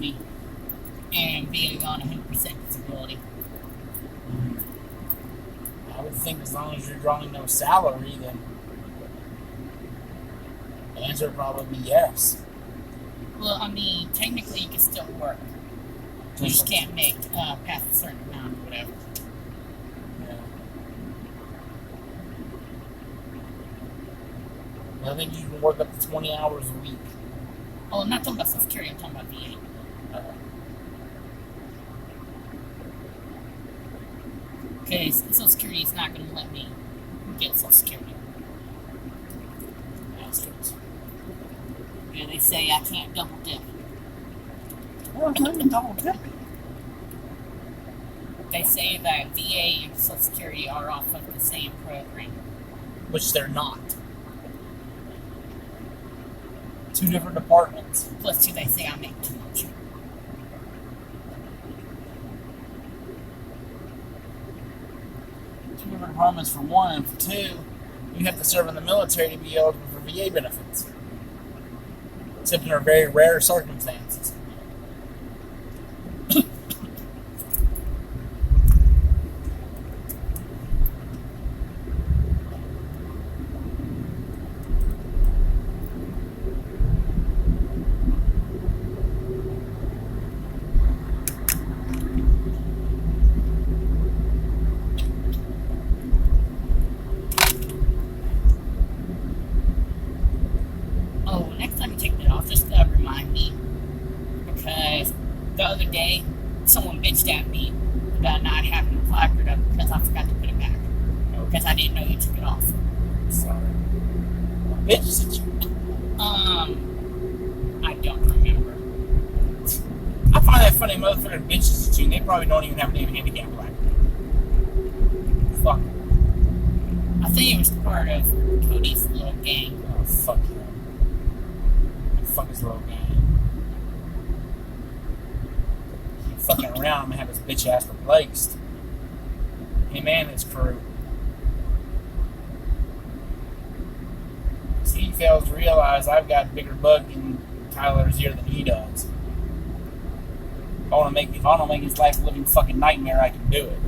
disability and being on 100% disability? I would think as long as you're drawing no salary, then the answer would probably be yes. Well, I mean, technically you can still work. You just can't make past a certain amount or whatever. Yeah. I think you can work up to 20 hours a week. Oh, I'm not talking about Social Security, I'm talking about VA. Okay, Social Security is not going to let me get Social Security. Bastards. Yeah, they say I can't double dip. Well, I'm not even double dipping. They say that VA and Social Security are off of the same program. Which they're not. Two different departments. Plus, two, they say I make too much. Two different departments for one, and for two, you have to serve in the military to be eligible for VA benefits. Except in very rare circumstances. Someone bitched at me about not having the placard up because I forgot to put it back. Because I didn't know you took it off. Sorry. What bitches at you? I don't remember. I find that funny, motherfucker bitches at you, and they probably don't even have a damn handicap placard. Fuck. I think it was part of Cody's little gang. Oh, fuck him. Fuck his little gang. Fucking around, I'm gonna have his bitch ass replaced. Him and his crew. See, he fails to realize I've got a bigger bug in Tyler's ear than he does. If I want to make his life a living fucking nightmare, I can do it.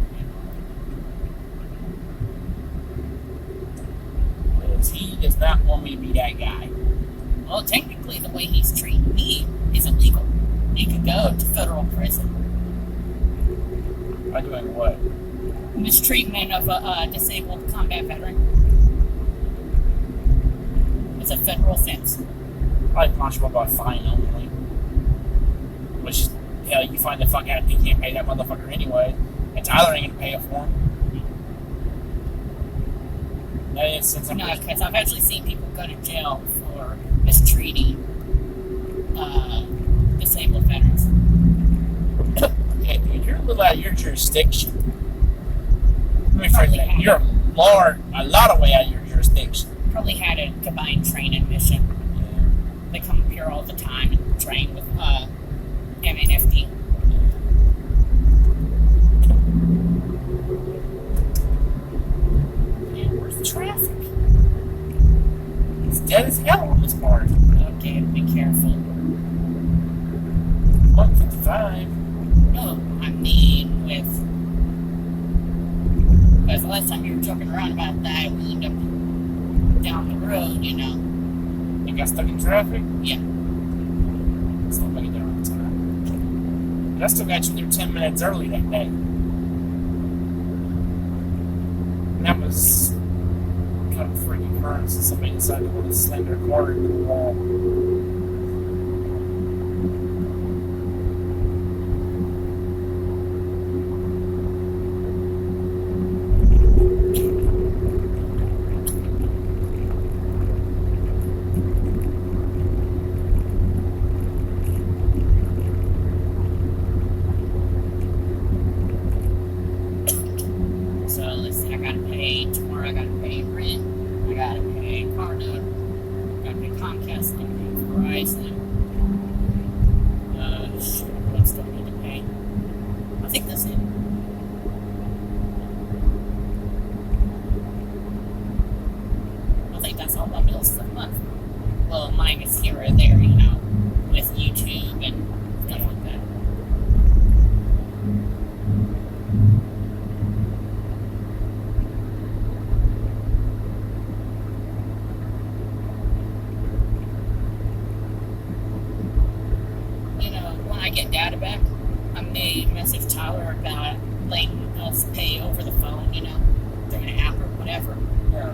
Because he does not want me to be that guy. Well, technically, the way he's treating me is illegal. He could go to federal prison. By doing what? Mistreatment of a disabled combat veteran. It's a federal offense. Probably punishable by fine only. Which, hell, you find the fuck out if you can't pay that motherfucker anyway. And Tyler ain't gonna pay it for him. In that instance, No, because I've actually seen people go to jail for mistreating disabled veterans. Okay, dude, you're a little out of your jurisdiction. Let me phrase that. You're a lot of way out of your jurisdiction. Probably had a combined training mission. Yeah. They come up here all the time and train with MNFD. Man, where's the traffic? It's dead as hell on this part. Okay, be careful. 155. No, I mean because the last time you were joking around about that, we ended up down the road, you know. You got stuck in traffic? Yeah. Still make it there on time. But I still got you there 10 minutes early that day. And that was kind of freaking current since somebody decided to want to slam their car into the wall. Well, minus here or there, you know, with YouTube and stuff like that. almost pay over the phone, through an app or whatever. Yeah.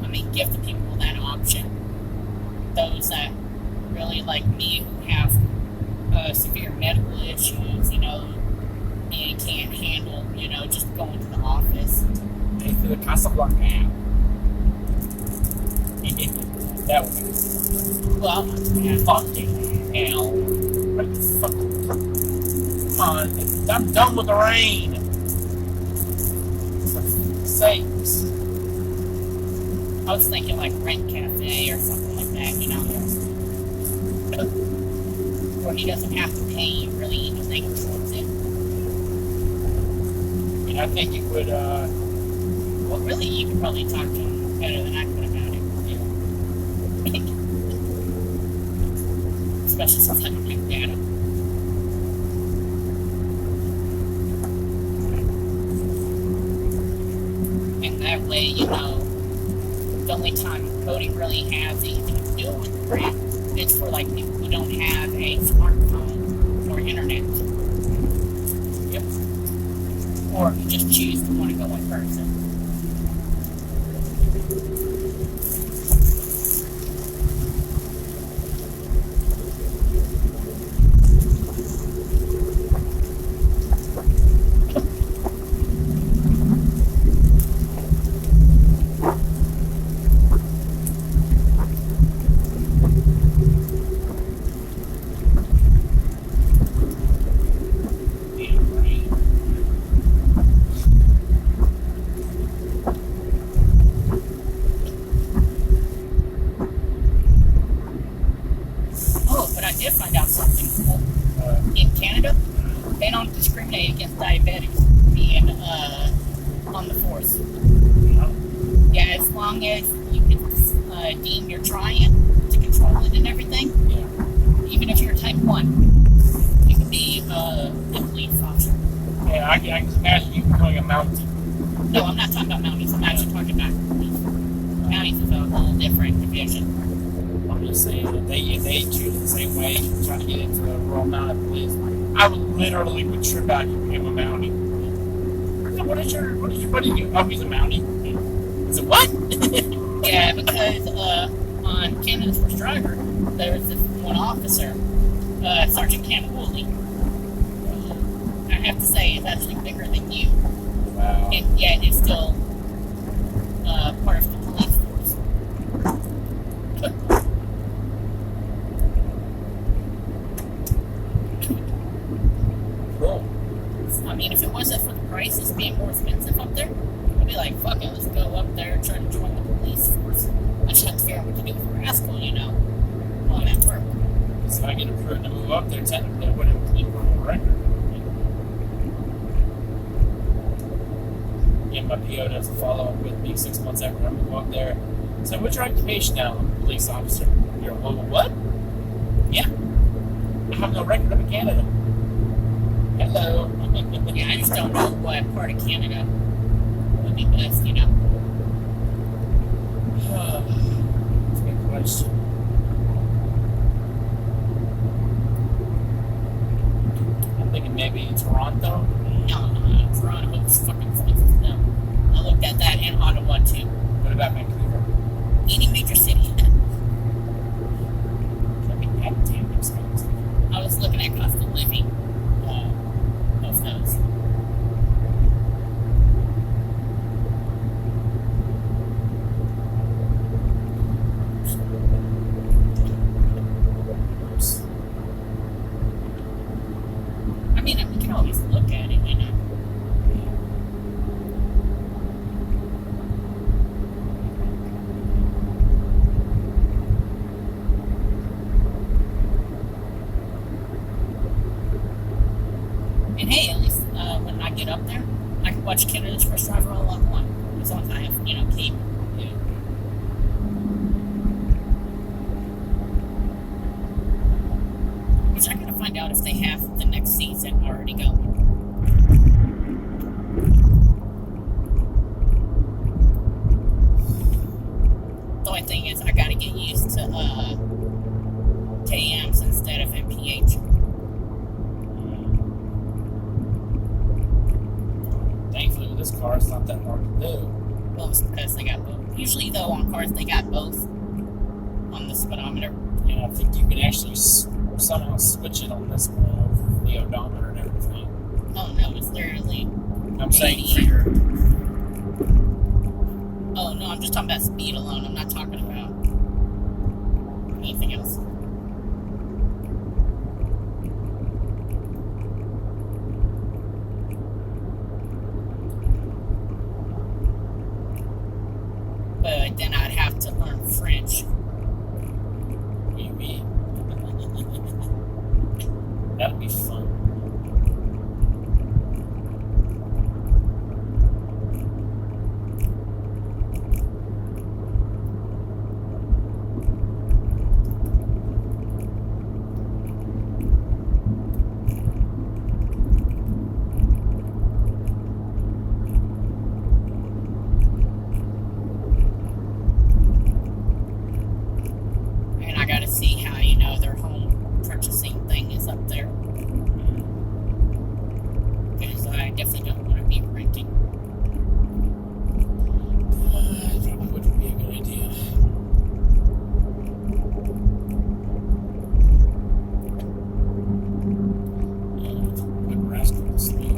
I mean, give the people that option. Those that really, like me, who have severe medical issues, and can't handle, just going to the office. Pay through the Casablanca app. That was Well, fucking hell. What the fuck? Come on, I'm done with the rain. For fuck's sakes. I was thinking like Rent Cafe or something like that, where he doesn't have to pay really anything towards it. And I think it would, Well, really, you could probably talk to him better than I could about it. Especially since I don't have data. And that way, the only time coding really has anything to do with the brand is for like people who don't have a smartphone or internet. Yep. Or who just choose to want to go in person. Diabetics being on the force. Yeah, as long as you can deem you're trying to control it and everything. Yeah. Even if you're type 1, you can be a police officer. Yeah, I can imagine you becoming a Mountie. No, I'm not talking about Mounties. I'm actually talking about police. Mounties is a whole different division. I'm just saying that if they treat it the same way, trying to get into the Royal Mounted Police, I literally would trip out if you became a Mountie. What is your buddy do? Oh, he's a Mountie. I said, what? Yeah, because on Canada's First Driver, there's this one officer, Sergeant Cam Woolley, who I have to say is actually bigger than you. Wow. And yet is still part of the police force. Cool. I mean, if it wasn't for the prices being more expensive up there, I'd be like, fuck it, let's go up there and try to join the police force. I just have to figure out what to do with the rascal, while I'm at work. Because if I get approved to move up there, technically I wouldn't include criminal record. Yeah, my PO doesn't follow up with me 6 months after I move up there. So, what's your occupation now? I'm a police officer. You're a what? Yeah. I have no record of in Canada. Hello. Yeah, I just don't know what part of Canada would be best, That's a good question. I'm thinking maybe Toronto. No, Toronto's fucking expensive now. I looked at that in Ottawa too. What about Vancouver? Any major city. That'd be that damn expensive. I was looking at cost of living of those. I mean, we can always look at it, And hey, at least when I get up there, I can watch Canada's First Driver all on one. As long as I have, cable. Yeah. Which I gotta find out if they have the next season already going. The only thing is, I gotta get used to KMs instead of MPH. this car. It's not that hard to do. Well, it's because they got both. Usually, though, on cars, they got both on the speedometer. And I think you can actually somehow switch it on this one, the odometer and everything. Oh, no, it's literally... I'm saying for your... Oh, no, I'm just talking about speed alone. I'm not talking about anything else. But then I'd have to learn French. Maybe. That'd be fun. And I gotta see how, you know, their home purchasing thing is up there. Because I definitely don't want to be renting. That probably wouldn't be a good idea. What rascal to sleep.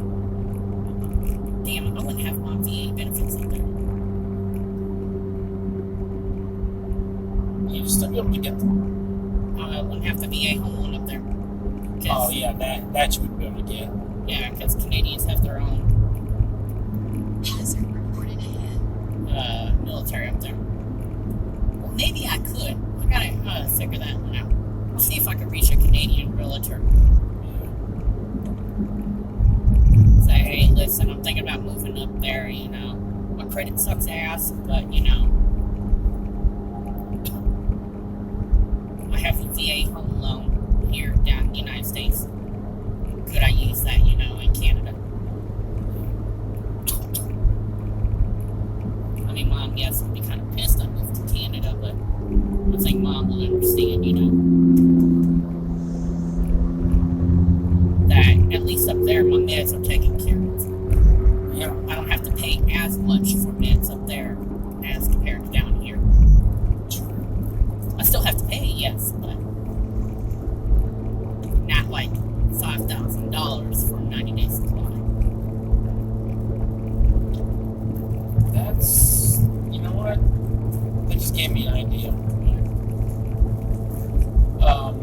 Damn, I wouldn't have my VA benefits up there. You'd still be able to get them. I wouldn't have the VA home loan up there. Oh, yeah, that you would be able to get. Yeah, because Canadians have their own Hazard reported ahead. military up there. Well, maybe I could. I gotta figure that one out. I'll see if I can reach a Canadian realtor. Say, hey, listen, I'm thinking about moving up there, you know. My credit sucks ass, but, you know, I have a VA home loan here down in the United States. Could I use that, you know, in Canada? I mean, Mom, yes, would be kind of pissed I moved to Canada, but I think Mom will understand, you know, that at least up there, my meds are taken care of. Yeah. I don't have to pay as much for meds up there as compared to down here. I still have to pay, yes, but not like $5,000 for a 90-day supply. That's, you know what? That just gave me an idea.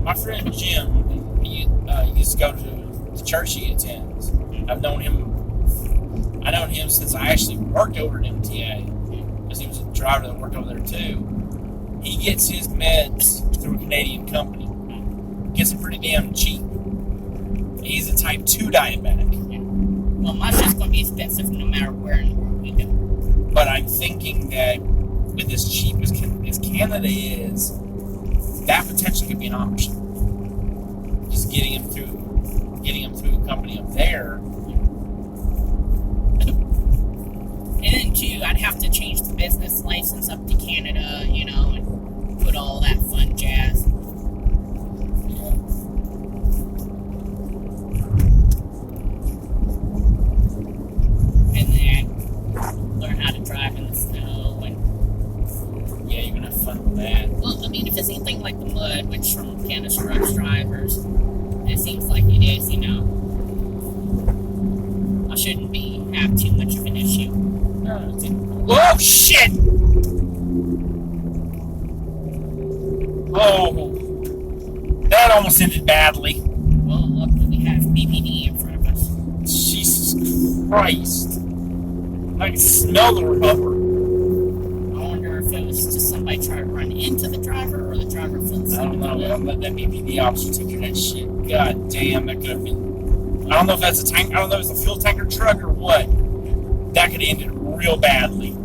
My friend Jim, he used to go to the church he attends. I've known him since I actually worked over at MTA, because he was a driver that worked over there too. He gets his meds through a Canadian company. Gets it pretty damn cheap. He's a type 2 diabetic. Well, my shit's going to be expensive no matter where in the world we go. But I'm thinking that with as cheap as Canada is, that potentially could be an option. Just getting him through a company up there. And then, too, I'd have to change the business license up to Canada, you know, and put all that fun jazz. And then learn how to drive in the snow. And Yeah, you're gonna have fun with that. well, I mean, if it's anything like the mud, which from Canada truck drivers, it seems like it is, you know, I shouldn't have too much of an issue. Oh shit! Oh, that almost ended badly. Well, luckily we have BPD in front of us. Jesus Christ! I can smell the rubber. I wonder if it was just somebody trying to run into the driver or the driver flipped I don't know. I'll let that BPD officer take care of that shit. God damn, that could have been. I don't know if that's a tank. I don't know if it's a fuel tanker truck or what. That could have ended real badly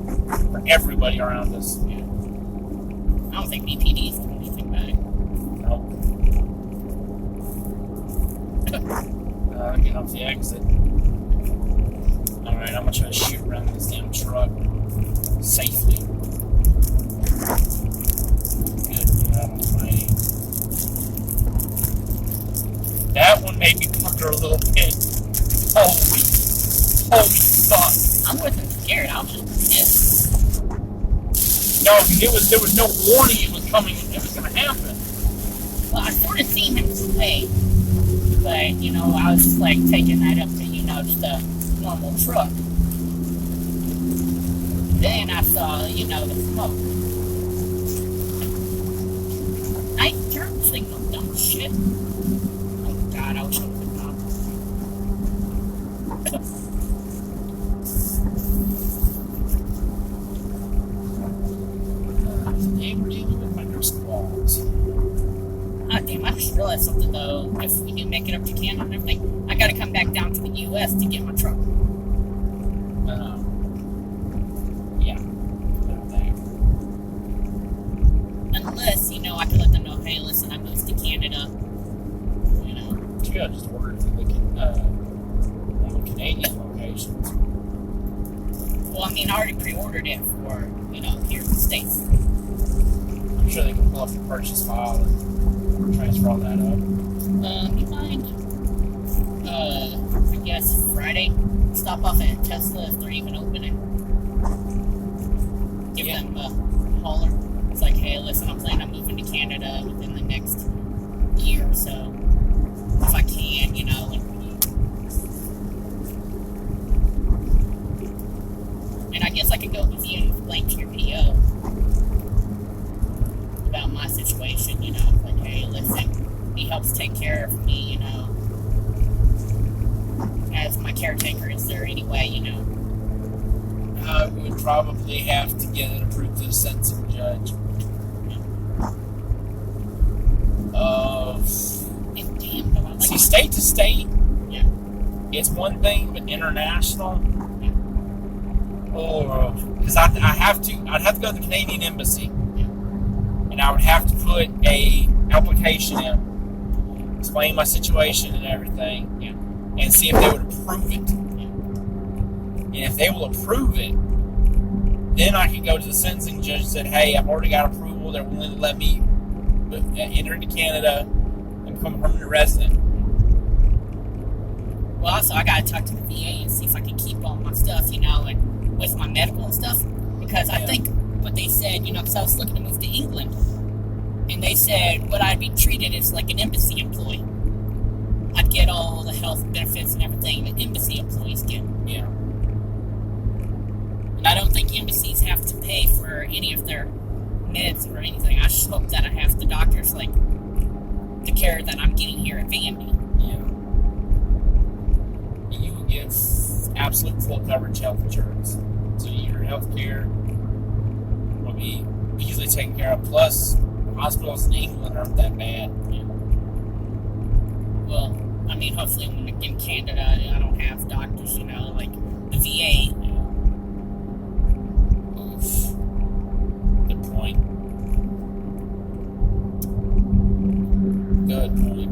for everybody around us. Yeah. I don't think BPD is doing anything about it. No. Get off the exit. Alright, I'm gonna try to shoot around this damn truck safely. Good, get out of the way. That one made me pucker a little bit. Holy fuck. I I wasn't scared. I was just pissed. No, there was no warning it was coming. It was going to happen. Well, I sort of seen him today, but you know, I was just like taking that up to just a normal truck. Then I saw the smoke. Night turn signal, dumb shit. Oh God, I wish I would have Today we're dealing with minor squalls. Ah, damn, I just realized something though. If we can make it up to Canada and everything, I gotta come back down to the US to get my truck. Yeah. Unless, I can let them know, hey, listen, I moved to Canada. You gotta just order it through one of the Canadian locations. Well, I already pre-ordered it for, here in the States. I'm sure they can pull up the purchase file and transfer all that up. You mind, I guess Friday, stop off at Tesla if they're even open and give them a holler. It's like, hey, listen, I'm planning on moving to Canada within the next year or so. If I can, and I guess I could go with you and link to your video about my situation, like, hey, listen, he helps take care of me, as my caretaker is there anyway, I would probably have to get it approved to the sentencing judge. And damn, though, I like See, state to state, yeah. it's one thing, but international, because I'd have to go to the Canadian embassy, and I would have to put a application in, explain my situation and everything, and see if they would approve it. And if they will approve it, then I can go to the sentencing judge and say, hey, I've already got approval. They're willing to let me enter into Canada and become a permanent resident. Well, also, I gotta talk to the VA and see if I can keep all my stuff, and with my medical and stuff. Because I think what they said, because I was looking to move to England, and they said what I'd be treated as like an embassy employee. I'd get all the health benefits and everything that embassy employees get. Yeah. And I don't think embassies have to pay for any of their meds or anything. I just hope that I have the doctors, like, the care that I'm getting here at Vandy. Yeah. You will get absolute full coverage health insurance. So your health care will be easily taken care of. Plus, hospitals in England aren't that bad. Yeah. Well, hopefully when I'm in Canada, I don't have doctors, like the VA. Oof. Good point. Good point.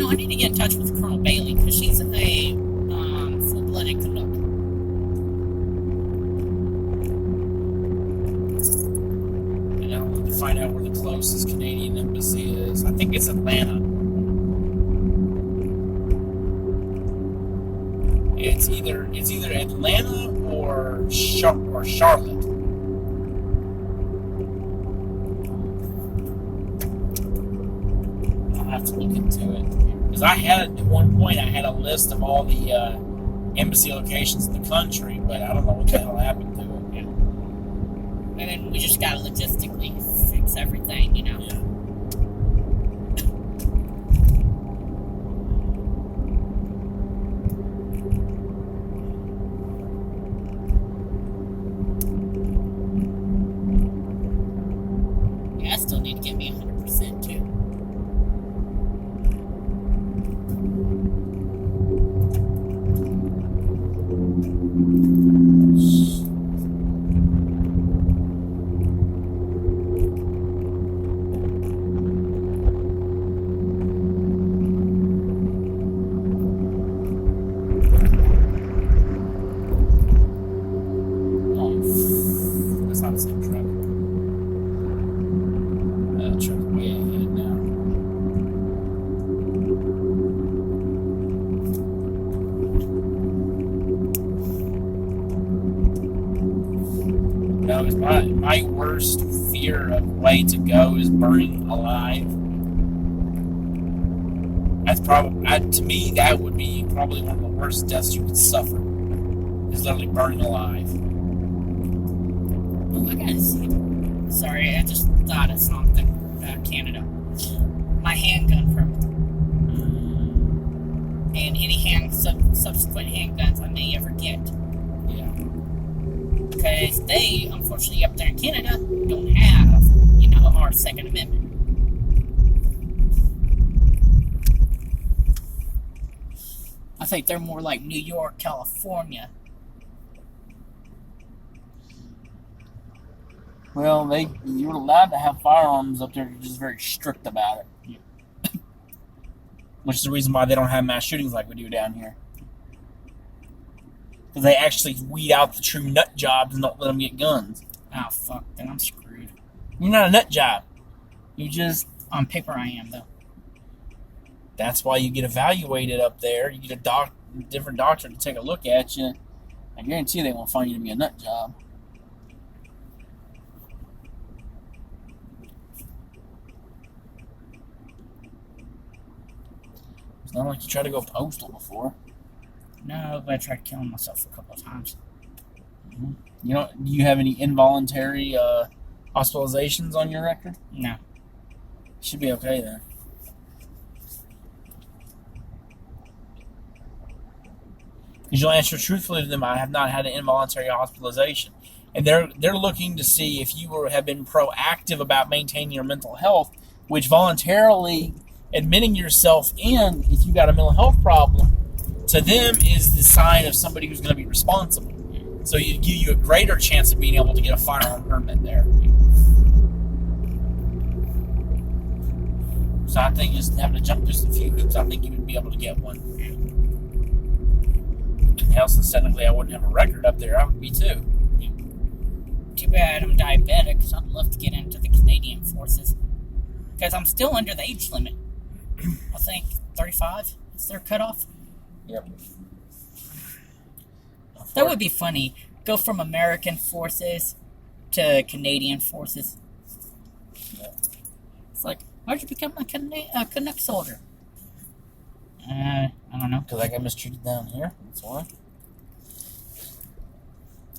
I need to get in touch with Colonel Bailey because she's a full-blooded Canuck. To find out where the closest Canadian embassy is. I think it's Atlanta. It's either Atlanta or Charlotte. I'll have to look into it because at one point I had a list of all the embassy locations in the country, but I don't know what the hell happened to it. And then we just gotta logistically fix everything, Yeah. I still need to get me 100% too. That's not the same truck. Truck way ahead. my worst fear of way to go is burning alive. That's probably, to me, that would be probably one of the worst deaths you could suffer. Is literally burning alive. Oh, I gotta see. Sorry, I just thought of something about Canada. My handgun permit. And any subsequent handguns I may ever get. Yeah. Because they, unfortunately, up there in Canada, don't have, our Second Amendment. I think they're more like New York, California. Well, you're allowed to have firearms up there. They're just very strict about it. Yeah. Which is the reason why they don't have mass shootings like we do down here. Because they actually weed out the true nut jobs and don't let them get guns. Oh, fuck. Then I'm screwed. You're not a nut job. You just... On paper I am, though. That's why you get evaluated up there. You get a different doctor to take a look at you. I guarantee they won't find you to be a nut job. It's not like you tried to go postal before. No, but I tried killing myself a couple of times. Mm-hmm. Do you have any involuntary hospitalizations on your record? No. Should be okay then. Because you'll answer truthfully to them, I have not had an involuntary hospitalization. And they're looking to see if you have been proactive about maintaining your mental health, which voluntarily admitting yourself in, if you got a mental health problem, to them is the sign of somebody who's going to be responsible. So it give you a greater chance of being able to get a firearm permit there. So I think just having to jump just a few hoops, I think you would be able to get one. Hell, since technically I wouldn't have a record up there, I would be too. Too bad I'm diabetic, because I'd love to get into the Canadian Forces. Because I'm still under the age limit. I think 35 is their cutoff. Yep. That would be funny. Go from American Forces to Canadian Forces. Yep. It's like, why'd you become a Canuck soldier? I don't know. Because I got mistreated down here. That's why.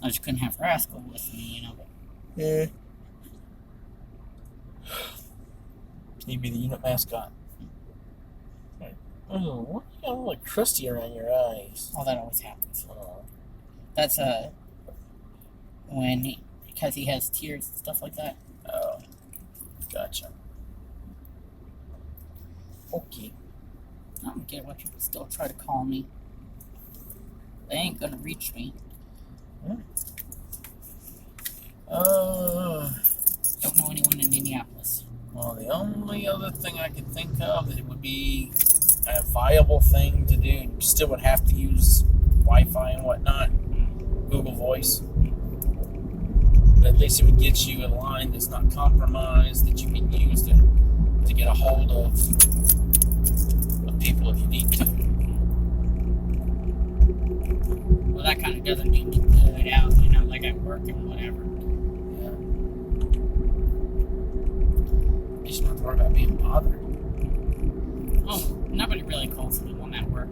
I just couldn't have Rascal with me, But... Yeah. You'd be the unit mascot. Oh, what do you got all like crusty around your eyes? Oh, that always happens. Oh. That's because he has tears and stuff like that. Oh, gotcha. Okay. I don't get why people still try to call me. They ain't gonna reach me. Don't know anyone in Minneapolis. Well, the only other thing I could think of that it would be a viable thing to do, you still would have to use Wi-Fi and whatnot, Google Voice. But at least it would get you a line that's not compromised, that you can use to get a hold of people if you need to. Well, that kind of doesn't need to pull it out, like at work and whatever. Yeah. You just don't have to worry about being bothered. Oh, nobody really calls me when at work.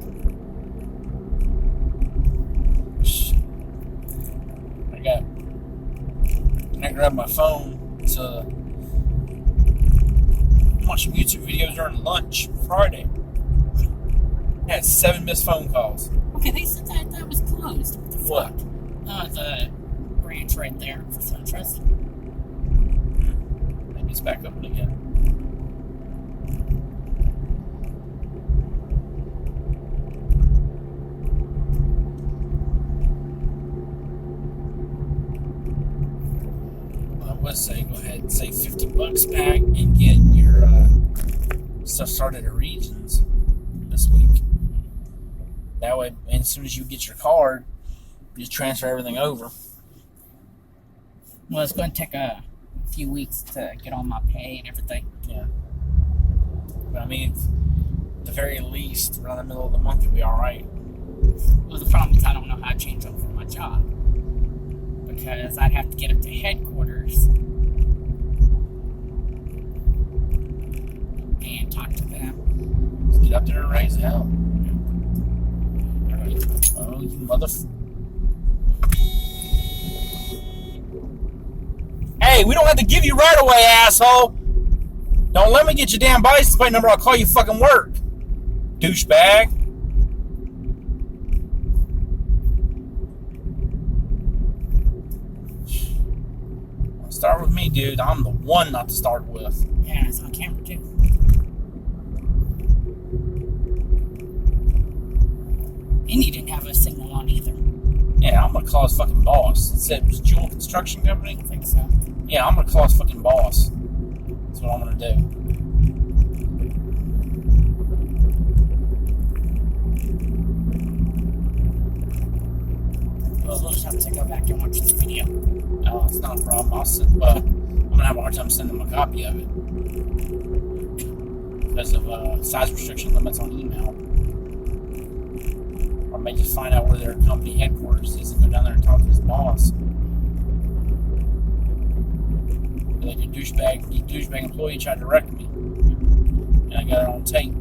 I grabbed my phone to watch some YouTube videos during lunch Friday. I had 7 missed phone calls. Okay, they said that was closed. What? The branch right there for SunTrust. Maybe it's back open again. Well, I would say go ahead and save $50 back and get your stuff started at Regions this week. That way, and as soon as you get your card, you just transfer everything over. Well, it's going to take a few weeks to get all my pay and everything. Yeah. But I mean, at the very least, around the middle of the month, you'll be alright. Well, the problem is I don't know how to change over my job. because I'd have to get up to headquarters and talk to them. Just get up there and raise hell. Oh, you Hey, we don't have to give you right away, asshole. Don't let me get your damn license plate number. I'll call you fucking work. Douchebag. Start with me, dude. I'm the one not to start with. Yeah, it's on camera too. And you didn't have a signal on either. Yeah, I'm gonna call his fucking boss. It said it was Jewel Construction Company. I think so. Yeah, I'm gonna call his fucking boss. That's what I'm gonna do. Well, we'll just have to go back and watch the video. Oh, it's not a problem. I'm gonna have a hard time sending them a copy of it because of size restriction limits on email. Or I may just find out where their company headquarters is and go down there and talk to his boss. Like a douchebag employee tried to wreck me, and I got it on tape.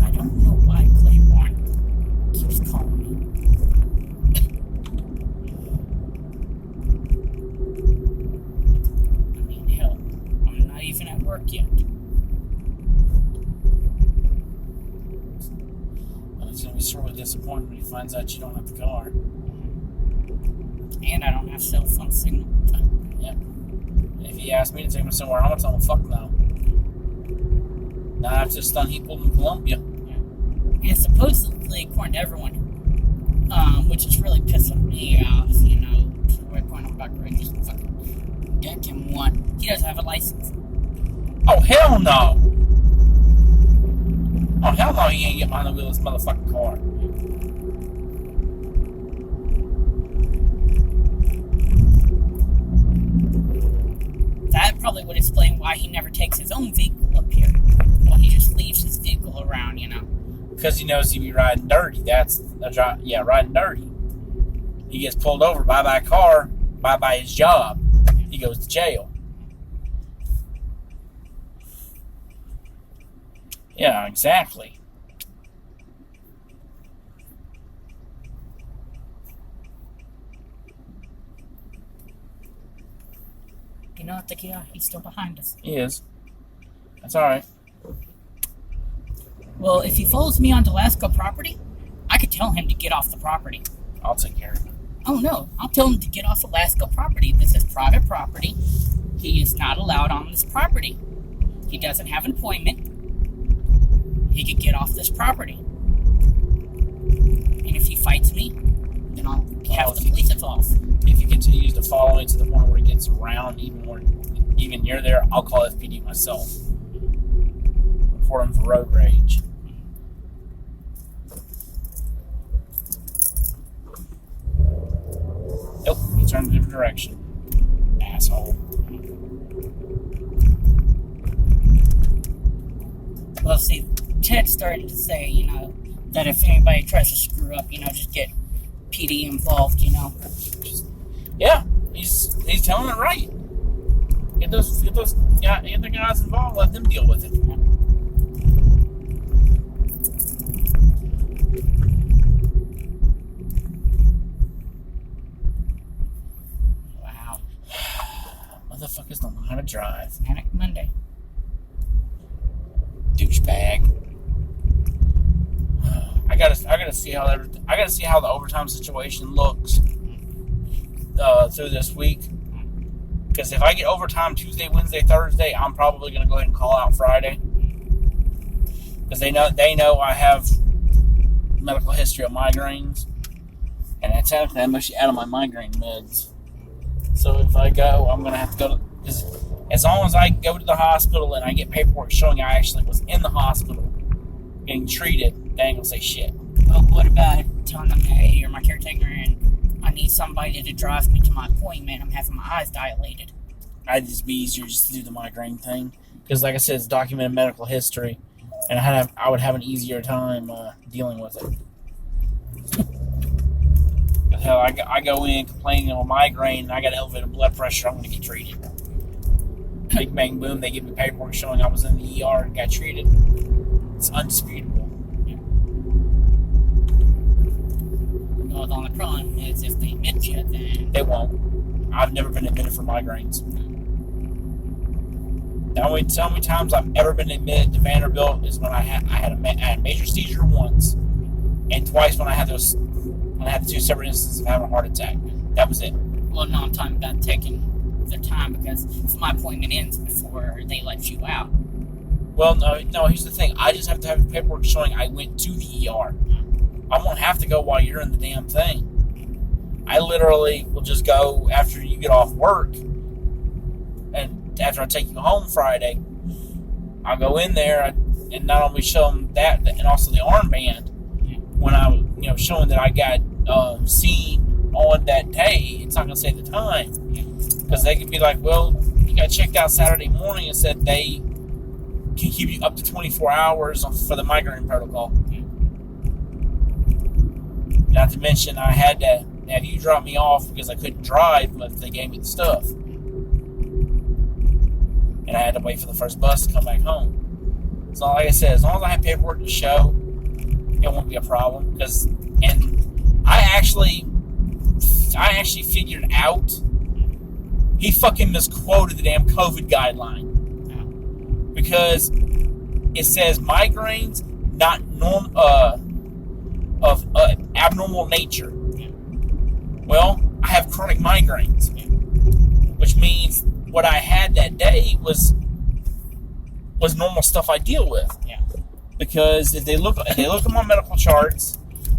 I don't know why Claiborne keeps calling me. I mean, hell, I'm not even at work yet. Well, he's gonna be sorely disappointed when he finds out you don't have the car. And I don't have cell phone signal. Yeah. If he asks me to take him somewhere, I'm gonna tell him fuck no. Not after the stunt he pulled in Columbia. And supposedly, according to everyone, which is really pissing me off, you know, to the point I'm about to just fucking deck him one. He doesn't have a license. Oh, hell no! Oh, hell no, he ain't get behind the wheel of this motherfucking car. That probably would explain why he never takes his own vehicle up here. Well, he just leaves his vehicle around, you know. Because he knows he'd be riding dirty. That's a job. Yeah, riding dirty. He gets pulled over, bye-bye car, bye-bye his job. He goes to jail. Yeah, exactly. You know what, he's still behind us. He is. That's alright. Well, if he follows me onto Lasco property, I could tell him to get off the property. I'll take care of it. Oh no, I'll tell him to get off of Lasco property. This is private property. He is not allowed on this property. He doesn't have an appointment. He could get off this property. And if he fights me, then I'll have the police involved. If he continues to follow me to the point where he gets around, even near there, I'll call FPD myself. Report him for road rage. Nope, he turned a different direction. Asshole. Well, see, Ted's starting to say, you know, that if anybody tries to screw up, you know, just get PD involved, you know. Yeah, he's telling it right. Get the guys involved, let them deal with it. Wow. Motherfuckers don't know how to drive. Manic Monday. Douchebag. I gotta see how the overtime situation looks through this week. Because if I get overtime Tuesday, Wednesday, Thursday, I'm probably gonna go ahead and call out Friday. Because they know I have medical history of migraines, and technically I'm actually out of my migraine meds. So if I go, I'm gonna have to go to. As long as I go to the hospital and I get paperwork showing I actually was in the hospital getting treated, they ain't gonna say shit. Oh, what about telling them, hey, you're my caretaker and I need somebody to drive me to my appointment. I'm having my eyes dilated. I'd just be easier just to do the migraine thing. Because like I said, it's documented medical history. And I would have an easier time dealing with it. Hell, I go in complaining of a migraine and I got elevated blood pressure. I'm going to get treated. Big bang boom, they give me paperwork showing I was in the ER and got treated. It's undisputable. Well, the only problem is if they admit you, then They won't. I've never been admitted for migraines. The only times I've ever been admitted to Vanderbilt is when I had a major seizure once, and twice when I had the 2 separate instances of having a heart attack. That was it. well, no, I'm talking about taking their time because if my appointment ends before they let you out. Well, no. Here's the thing. I just have to have the paperwork showing I went to the ER. I won't have to go while you're in the damn thing. I literally will just go after you get off work, and after I take you home Friday, I'll go in there and not only show them that, and also the armband. When I, showing that I got seen on that day, it's not going to say the time, because they could be like, well, you got checked out Saturday morning and said they can keep you up to 24 hours for the migraine protocol. Not to mention, I had to have you drop me off because I couldn't drive, but they gave me the stuff. And I had to wait for the first bus to come back home. So, like I said, as long as I have paperwork to show, it won't be a problem. And I actually figured out he fucking misquoted the damn COVID guideline. Because it says migraines not of abnormal nature. Well, I have chronic migraines, which means what I had that day was normal stuff I deal with. Yeah. Because if they look at my medical charts,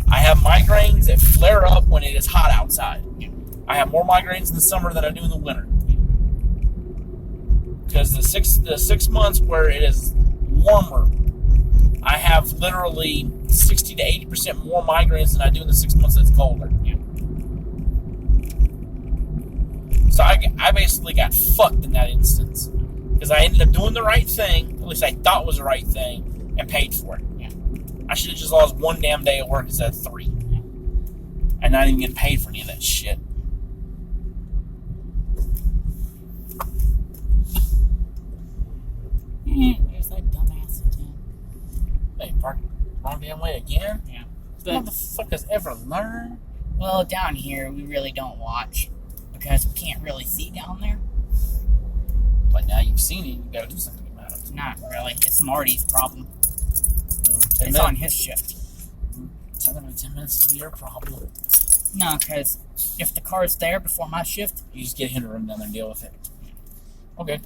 I have migraines that flare up when it is hot outside. Yeah. I have more migraines in the summer than I do in the winter. Because the six months where it is warmer, I have literally 60 to 80% more migraines than I do in the 6 months that's colder. Yeah. So I basically got fucked in that instance. Because I ended up doing the right thing, at least I thought was the right thing, and paid for it. Yeah. I should have just lost 1 damn day at work instead of 3. Yeah. And not even getting paid for any of that shit. There's that dumbass again. Hey, park wrong damn way again? Yeah. This motherfuckers ever learn? Well, down here, we really don't watch because we can't really see down there. But now you've seen it, you gotta do something about it. Not really. It's Marty's problem. 10 It's on his shift. 10 minutes is your problem. No, because if the car's there before my shift, You just get him to run down there and deal with it. Okay.